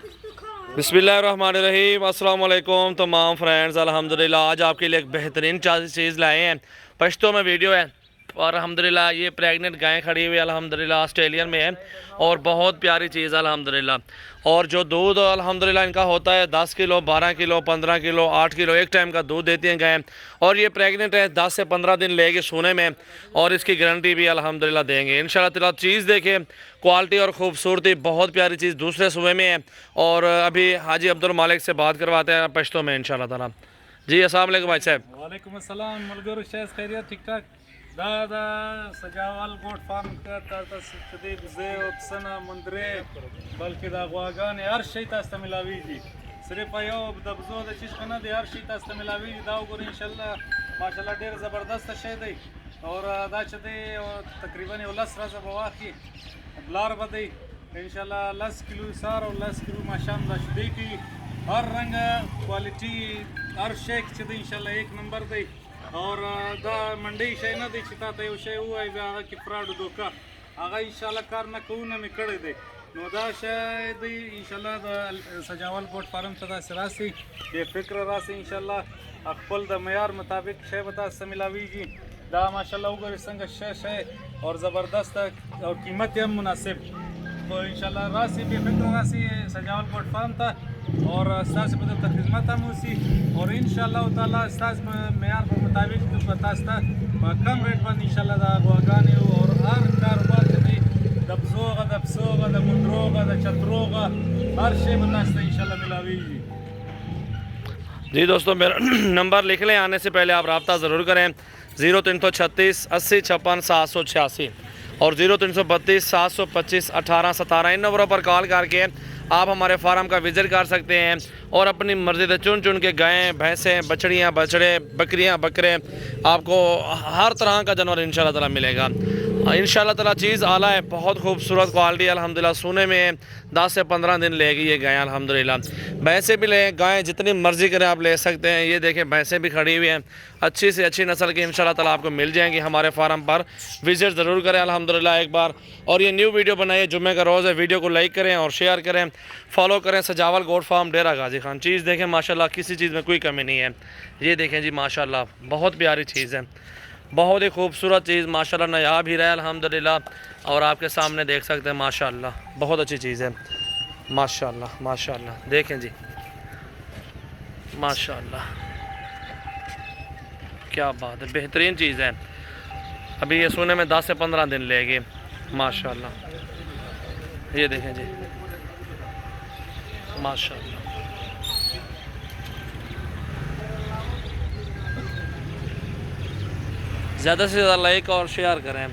बिस्मिल्लाहिर्रहमानिर्रहीम, अस्सलाम वालेकुम तमाम फ्रेंड्स। अल्हम्दुलिल्लाह आज आपके लिए एक बेहतरीन चीज़ लाए हैं। पश्तो में वीडियो है और अल्हम्दुलिल्लाह ये प्रेग्नेंट गायें खड़ी हुई अल्हम्दुलिल्लाह ऑस्ट्रेलियन में है और बहुत प्यारी चीज़ अल्हम्दुलिल्लाह। और जो दूध अल्हम्दुलिल्लाह इनका होता है 10 किलो, 12 किलो, 15 किलो, 8 किलो एक टाइम का दूध देती हैं गायें। और ये प्रेग्नेंट है, 10 से 15 दिन लेगी सोने में और इसकी गारंटी भी अल्हम्दुलिल्लाह देंगे इंशाल्लाह ताला। चीज़ देखें, क्वालिटी और ख़ूबसूरती बहुत प्यारी चीज़ दूसरे सूबे में है। और अभी हाजी अब्दुल मालिक से बात करवाते हैं पश्तो में इंशाल्लाह ताला। जी अस्सलाम वालेकुम भाई साहब। वालेकुम अस्सलाम। मलगुर शेष खैरियत ठीक ठाक। दादा सजावल गोट फार्म का ताता सदी गुज़े ऑप्शना मुंदरे बल्कि दागवागान हर शई तास्ता मिलावी जी। सिर्फ आयो दबजो द चीज कना दे हर शई तास्ता मिलावी दाव गुर इंशाल्लाह माशाल्लाह ढेर ज़बरदस्त शई दे। और दा चदे तकरीबन 11 राजा बवाखी ब्लार बदई इंशाल्लाह 10 किलो सार और 10 किलो माशाम दा शदे की हर रंग क्वालिटी हर शेक चदे इंशाल्लाह एक नंबर दे। और दा मंडी शय ना दी चिता ते शय हुआ है कि फ्रॉड धोखा आगा इंशाल्लाह कार ना को ना मिकड़े दे नो दा शय दी इंशाल्लाह दा सजावल गोट फार्म तदा सरासी बेफिक्र रासी इंशाल्लाह अकबल द मयार मुताबिक शय बता समिलावी जी। दा माशाल्लाह उगर संग शय और ज़बरदस्त और कीमत हम मुनासिब तो इंशाल्लाह रासी बेफिक्र रासी सजावल गोट फार्म था और अस्ताज बदल तक खिदमत हम उसी और इंशाल्लाह ताला अस्ताज मेयार के मुताबिक तो बतास्ता कम रेट पर इंशाल्लाह दा गोगाने और हर कारोबार के दबसोगा द मुंद्रोगा द चत्रोगा हर शे बतास्ता इंशाल्लाह मिलावी जी दोस्तों मेरा नंबर लिख लें, आने से पहले आप रब्ता ज़रूर करें। 0336 80 56 786 और 0332 725 18 17 इन नंबरों पर कॉल करके आप हमारे फार्म का विज़िट कर सकते हैं और अपनी मर्ज़ी से चुन चुन के गायें, भैंसें, बछड़ियाँ, बछड़े, बकरियाँ, बकरे आपको हर तरह का जानवर इंशाल्लाह ताला मिलेगा इंशाल्लाह ताला। चीज़ आला है, बहुत खूबसूरत क्वालिटी अल्हम्दुलिल्लाह। सोने में 10 से 15 दिन लेगी ये गायें अल्हम्दुलिल्लाह। भैंसें भी लें, गायें जितनी मर्ज़ी करें आप ले सकते हैं। ये देखें भैंसें भी खड़ी हुई हैं, अच्छी से अच्छी नस्ल की इंशाल्लाह ताला आपको मिल जाएंगी। हमारे फार्म पर विज़िट ज़रूर करें अल्हम्दुलिल्लाह एक बार। और ये न्यू वीडियो बनाइए, जुम्मे का रोज़ है, वीडियो को लाइक करें और शेयर करें, फॉलो करें सजावल गोट फार्म डेरा गाजी खान। चीज़ देखें माशाल्लाह, किसी चीज़ में कोई कमी नहीं है। ये देखें जी माशाल्लाह बहुत प्यारी चीज़ है, बहुत ही खूबसूरत चीज़ माशाल्लाह, नायाब ही रहा अल्हम्दुलिल्लाह। और आपके सामने देख सकते हैं माशाल्लाह बहुत अच्छी चीज़ है माशाल्लाह माशाल्लाह। देखें जी माशाल्लाह क्या बात है, बेहतरीन चीज़ है। अभी ये सोने में 10 से 15 दिन लेगी माशाल्लाह। ये देखें जी माशाल्लाह। ज़्यादा से ज़्यादा लाइक और शेयर करें।